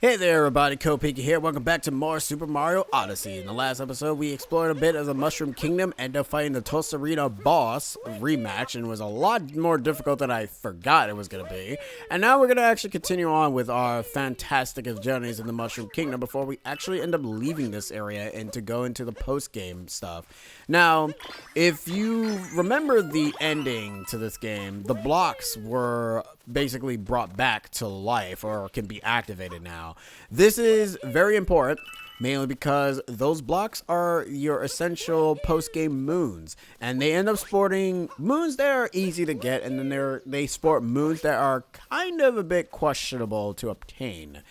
Hey there everybody, Kopiki here. Welcome back to more Super Mario Odyssey. In the last episode, we explored a bit of the Mushroom Kingdom, ended up fighting the Tosarena boss rematch, and it was a lot more difficult than I forgot it was going to be. And now we're going to actually continue on with our fantastic journeys in the Mushroom Kingdom before we actually end up leaving this area and to go into the post-game stuff. Now, if you remember the ending to this game, the blocks were basically brought back to life or can be activated now. This is very important, mainly because those blocks are your essential post-game moons, and they end up sporting moons that are easy to get, and then they sport moons that are kind of a bit questionable to obtain.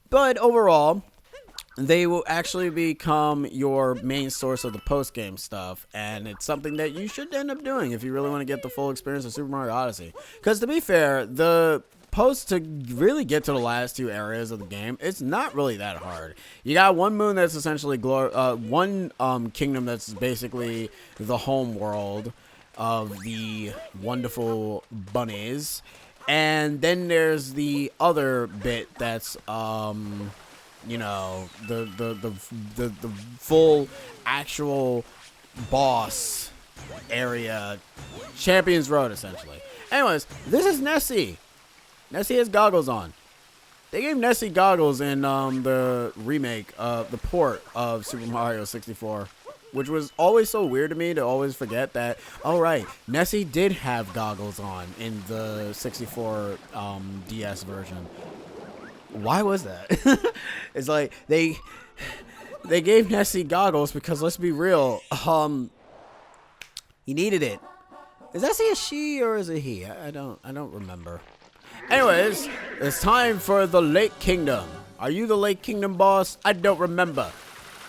But overall, they will actually become your main source of the post-game stuff, and it's something that you should end up doing if you really want to get the full experience of Super Mario Odyssey. Because to be fair, the post to really get to the last two areas of the game, it's not really that hard. You got one moon that's essentially one kingdom that's basically the home world of the wonderful bunnies, and then there's the other bit that's you know, the full actual boss area, Champions Road, essentially. Anyways, this is Nessie. Nessie has goggles on. They gave Nessie goggles in the remake, the port of Super Mario 64, which was always so weird to me to always forget that, oh right, Nessie did have goggles on in the 64 DS version. Why was that? It's like they gave Nessie goggles because, let's be real, he needed it. Is that a she or is it he? I don't remember. Anyways, it's time for the Lake Kingdom. Are you the Lake Kingdom boss? I don't remember.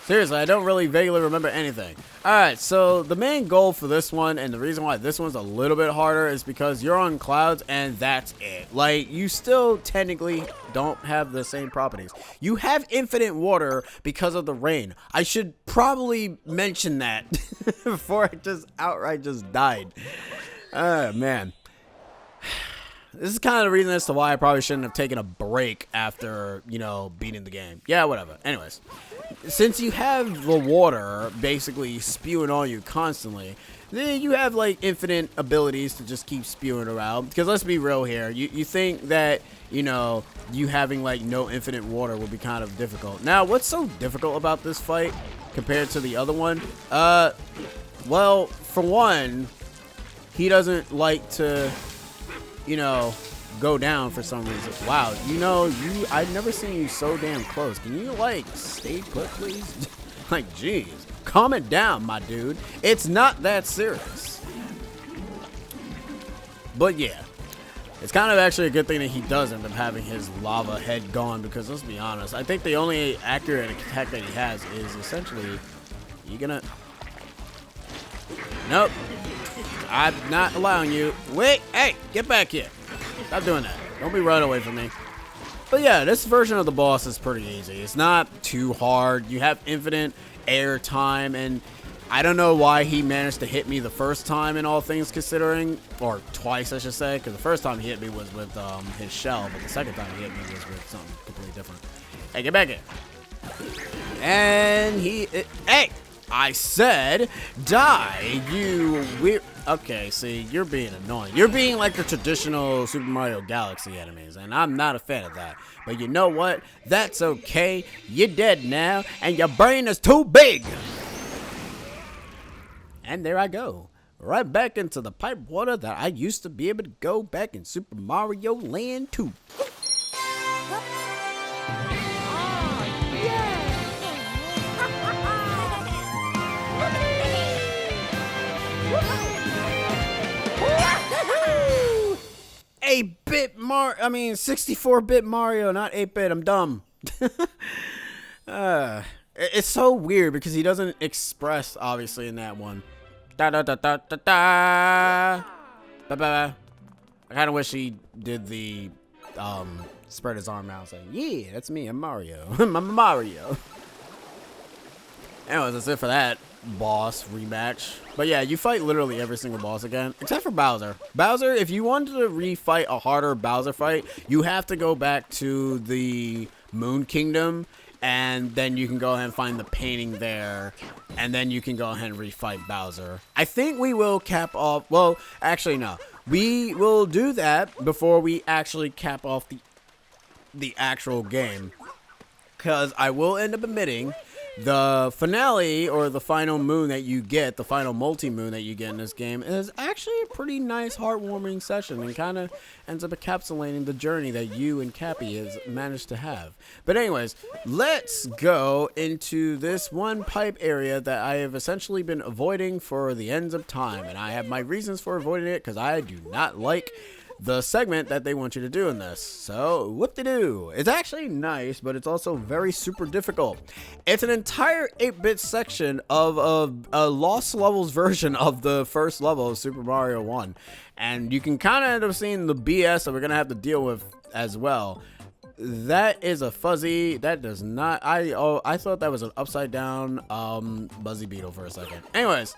Seriously, I don't really vaguely remember anything. Alright, so the main goal for this one, and the reason why this one's a little bit harder, is because you're on clouds and that's it. Like, you still technically don't have the same properties. You have infinite water because of the rain. I should probably mention that before I just outright just died. Oh, man. This is kind of the reason as to why I probably shouldn't have taken a break after, you know, beating the game. Yeah, whatever. Anyways, since you have the water basically spewing on you constantly, then you have, like, infinite abilities to just keep spewing around. Because let's be real here. You think that, you know, you having, like, no infinite water will be kind of difficult. Now, what's so difficult about this fight compared to the other one? Well, for one, he doesn't like to, you know, go down for some reason. Wow, you know, I've never seen you so damn close. Can you, like, stay put, please? Like, jeez. Calm it down, my dude. It's not that serious. But, yeah. It's kind of actually a good thing that he does end up having his lava head gone, because let's be honest, I think the only accurate attack that he has is essentially, you gonna... Nope. I'm not allowing you. Wait, hey, get back here. Stop doing that. Don't be running away from me. But yeah, this version of the boss is pretty easy. It's not too hard. You have infinite air time, and I don't know why he managed to hit me the first time, in all things considering, or twice I should say, because the first time he hit me was with his shell, but the second time he hit me was with something completely different. Hey, get back here. And hey, I said die, you weird. Okay, see, you're being annoying. You're being like the traditional Super Mario Galaxy enemies, and I'm not a fan of that. But you know what? That's okay. You're dead now, and your brain is too big. And there I go. Right back into the pipe water that I used to be able to go back in Super Mario Land 2. Eight-bit 64-bit Mario, not 8-bit. I'm dumb. It's so weird because he doesn't express, obviously, in that one. Da da da da da da. Ba ba. I kind of wish he did the spread his arm out, saying, "Yeah, that's me. I'm Mario. I'm Mario." Anyways, that's it for that boss rematch. But yeah, you fight literally every single boss again, except for Bowser. Bowser, if you wanted to refight a harder Bowser fight, you have to go back to the Moon Kingdom, and then you can go ahead and find the painting there, and then you can go ahead and refight Bowser. I think we will cap off, well, actually no. We will do that before we actually cap off the actual game, because I will end up admitting the finale, or the final moon that you get, the final multi-moon that you get in this game, is actually a pretty nice, heartwarming session, and kind of ends up encapsulating the journey that you and Cappy has managed to have. But anyways, let's go into this one pipe area that I have essentially been avoiding for the ends of time, and I have my reasons for avoiding it, because I do not like the segment that they want you to do in this. So, whoop-de-doo. It's actually nice, but it's also very super difficult. It's an entire 8-bit section of a Lost Levels version of the first level of Super Mario 1. And you can kind of end up seeing the BS that we're going to have to deal with as well. That is a fuzzy. That does not... I thought that was an upside down Buzzy Beetle for a second. Anyways,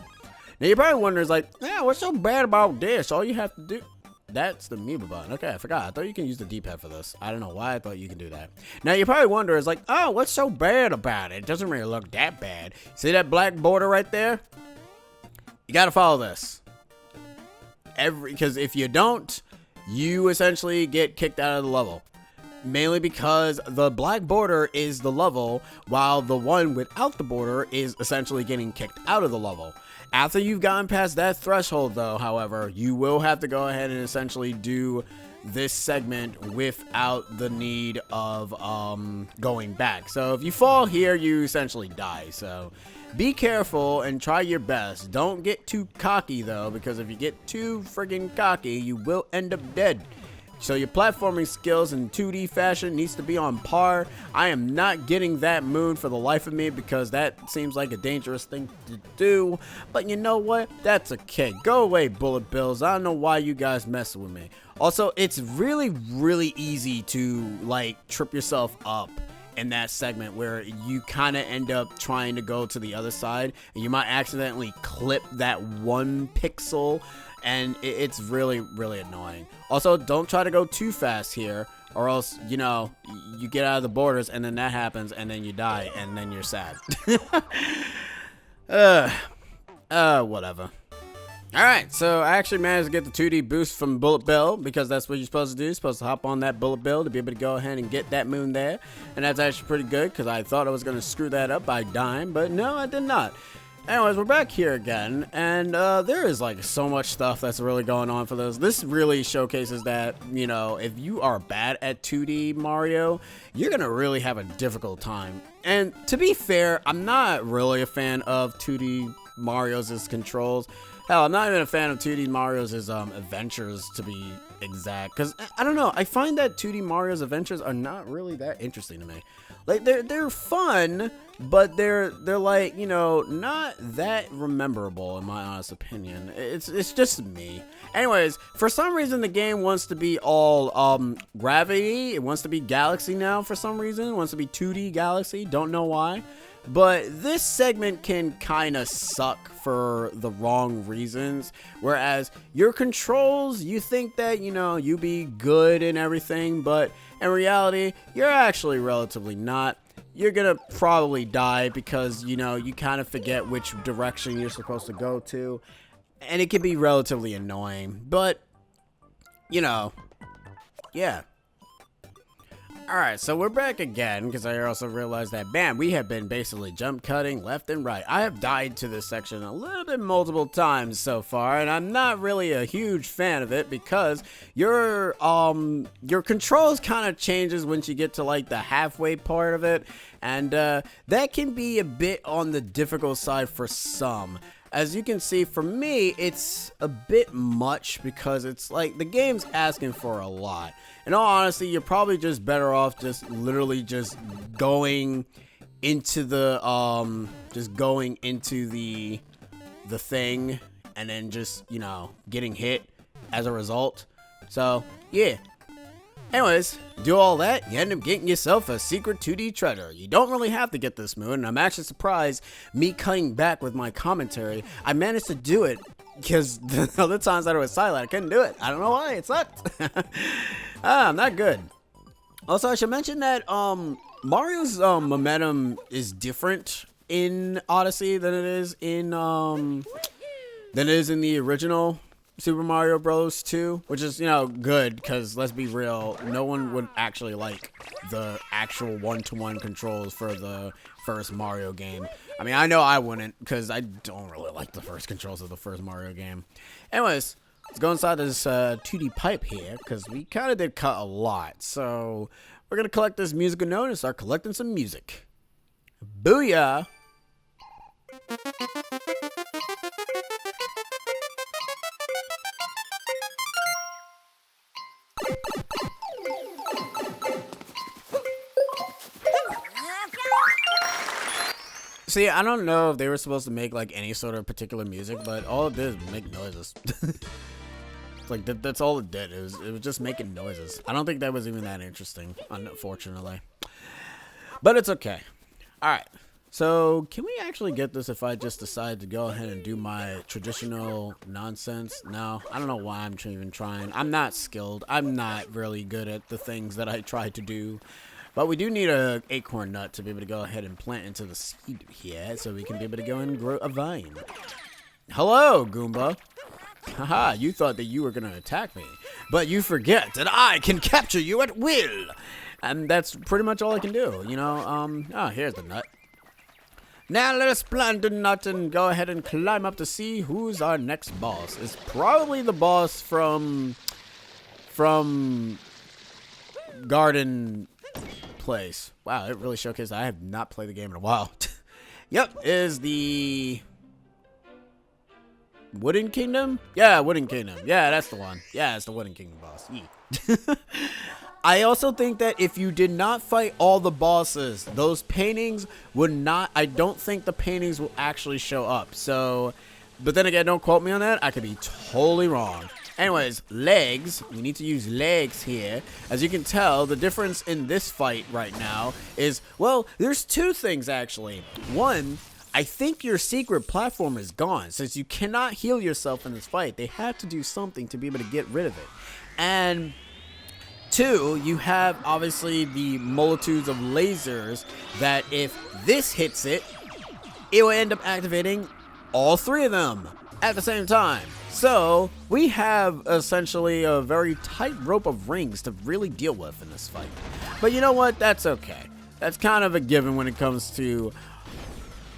now you're probably wondering, like, yeah, what's so bad about this? All you have to do... That's the Amiibo button. Okay, I forgot. I thought you can use the D-pad for this. I don't know why I thought you can do that. Now, you probably wonder, is like, oh, what's so bad about it? It doesn't really look that bad. See that black border right there? You gotta follow this. Because if you don't, you essentially get kicked out of the level. Mainly because the black border is the level, while the one without the border is essentially getting kicked out of the level. After you've gotten past that threshold, though, however, you will have to go ahead and essentially do this segment without the need of going back. So if you fall here, you essentially die. So be careful and try your best. Don't get too cocky, though, because if you get too friggin' cocky, you will end up dead. So your platforming skills in 2D fashion needs to be on par. I am not getting that moon for the life of me, because that seems like a dangerous thing to do. But you know what? That's okay. Go away, Bullet Bills. I don't know why you guys messing with me. Also, it's really, really easy to, like, trip yourself up in that segment where you kind of end up trying to go to the other side, and you might accidentally clip that one pixel, and it's really, really annoying. Also, don't try to go too fast here, or else, you know, you get out of the borders, and then that happens, and then you die, and then you're sad. Whatever. Alright, so I actually managed to get the 2D boost from Bullet Bill, because that's what you're supposed to do. You're supposed to hop on that Bullet Bill to be able to go ahead and get that moon there. And that's actually pretty good, because I thought I was going to screw that up by dying, but no, I did not. Anyways, we're back here again, and there is, like, so much stuff that's really going on for this. This really showcases that, you know, if you are bad at 2D Mario, you're going to really have a difficult time. And to be fair, I'm not really a fan of 2D Mario's controls. Hell, I'm not even a fan of 2D Mario's adventures, to be exact. Because, I don't know, I find that 2D Mario's adventures are not really that interesting to me. Like, they're fun, but they're like, you know, not that rememberable, in my honest opinion. It's just me. Anyways, for some reason, the game wants to be all gravity. It wants to be Galaxy now for some reason. It wants to be 2D Galaxy. Don't know why. But this segment can kind of suck for the wrong reasons. Whereas your controls, you think that, you know, you be good and everything, but in reality, you're actually relatively not. You're gonna probably die because, you know, you kind of forget which direction you're supposed to go to. And it can be relatively annoying. But, you know, yeah. Alright, so we're back again, because I also realized that, bam, we have been basically jump cutting left and right. I have died to this section a little bit multiple times so far, and I'm not really a huge fan of it, because your controls kind of changes once you get to, like, the halfway part of it, and that can be a bit on the difficult side for some. As you can see, for me, it's a bit much, because it's like the game's asking for a lot. In all honesty, you're probably just better off just literally just going into the the thing, and then just, you know, getting hit as a result. So yeah. Anyways, do all that, you end up getting yourself a secret 2D treasure. You don't really have to get this moon, and I'm actually surprised, me cutting back with my commentary, I managed to do it, because the other times that it was silent, I couldn't do it. I don't know why, it sucked. Not good. Also, I should mention that, Mario's momentum is different in Odyssey than it is in the original Super Mario Bros. 2, which is, good, because let's be real, no one would actually like the actual one-to-one controls for the first Mario game. I mean, I know I wouldn't, because I don't really like the first controls of the first Mario game. Anyways, let's go inside this 2D pipe here, because we kind of did cut a lot. So we're going to collect this musical note and start collecting some music. Booyah! See, I don't know if they were supposed to make like any sort of particular music, but all it did was make noises. Like that's all it did. It was just making noises. I don't think that was even that interesting, unfortunately. But it's okay. All right. So can we actually get this if I just decide to go ahead and do my traditional nonsense? No, I don't know why I'm even trying. I'm not skilled. I'm not really good at the things that I try to do. But we do need an acorn nut to be able to go ahead and plant into the seed here so we can be able to go and grow a vine. Hello, Goomba. Haha, you thought that you were going to attack me. But you forget that I can capture you at will. And that's pretty much all I can do, here's the nut. Now let us plant the nut and go ahead and climb up to see who's our next boss. It's probably the boss from Garden Place. Wow, it really showcased. I have not played the game in a while. Yep, is the Wooden Kingdom? Yeah, Wooden Kingdom. Yeah, that's the one. Yeah, it's the Wooden Kingdom boss. Yeah. I also think that if you did not fight all the bosses, those paintings would not, I don't think the paintings will actually show up. So, but then again, don't quote me on that. I could be totally wrong. Anyways, legs. We need to use legs here. As you can tell, the difference in this fight right now is, well, there's two things actually. One, I think your secret platform is gone. Since you cannot heal yourself in this fight, they had to do something to be able to get rid of it. And two, you have obviously the multitudes of lasers that if this hits it, it will end up activating all three of them at the same time. So we have essentially a very tight rope of rings to really deal with in this fight. But you know what? That's okay. That's kind of a given when it comes to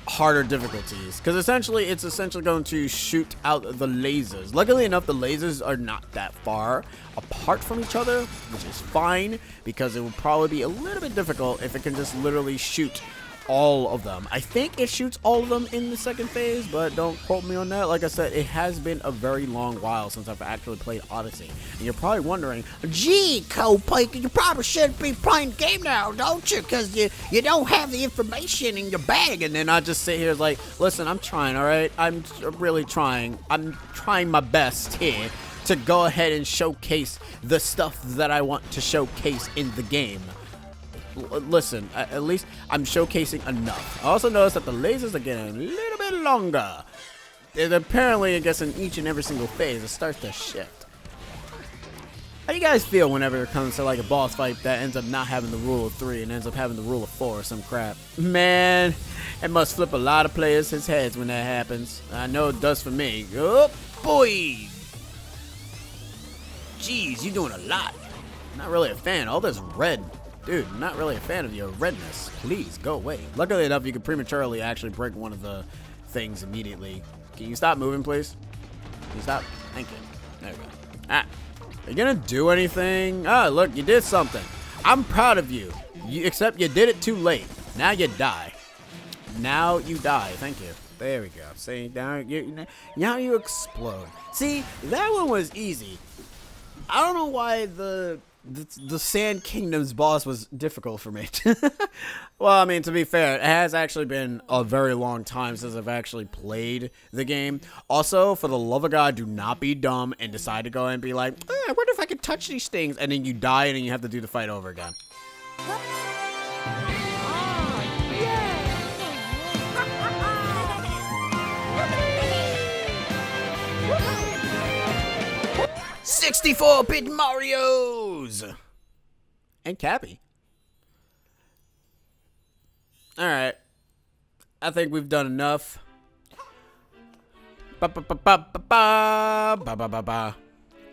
harder difficulties, because it's essentially going to shoot out the lasers. Luckily enough, the lasers are not that far apart from each other, which is fine, because it will probably be a little bit difficult if it can just literally shoot all of them. I think it shoots all of them in the second phase, but don't quote me on that. Like I said, it has been a very long while since I've actually played Odyssey. And you're probably wondering, gee, Copike, you probably should be playing the game now, don't you? Because you don't have the information in your bag. And then I just sit here like, listen, I'm trying, all right? I'm really trying. I'm trying my best here to go ahead and showcase the stuff that I want to showcase in the game. Listen, at least I'm showcasing enough. I also noticed that the lasers are getting a little bit longer. And apparently, I guess in each and every single phase, it starts to shift. How do you guys feel whenever it comes to like a boss fight that ends up not having the rule of 3 and ends up having the rule of 4 or some crap? Man, it must flip a lot of players' heads when that happens. I know it does for me. Oh, boy! Jeez, you're doing a lot. Not really a fan. All this red. Dude, I'm not really a fan of your redness. Please, go away. Luckily enough, you can prematurely actually break one of the things immediately. Can you stop moving, please? Can you stop? Thank you. There we go. Ah. Are you gonna do anything? Ah, look, you did something. I'm proud of you. Except you did it too late. Now you die. Now you die. Thank you. There we go. See, now you explode. See, that one was easy. I don't know why the Sand Kingdom's boss was difficult for me. Well, I mean, to be fair, it has actually been a very long time since I've actually played the game. Also, for the love of God, do not be dumb and decide to go and be like, I wonder if I could touch these things, and then you die and then you have to do the fight over again. 64-bit Marios! And Cappy. Alright. I think we've done enough.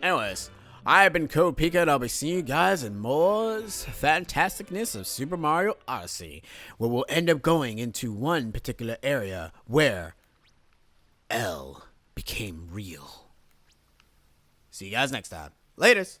Anyways, I have been Code Pika, and I'll be seeing you guys in more fantasticness of Super Mario Odyssey, where we'll end up going into one particular area where L became real. See you guys next time. Laters!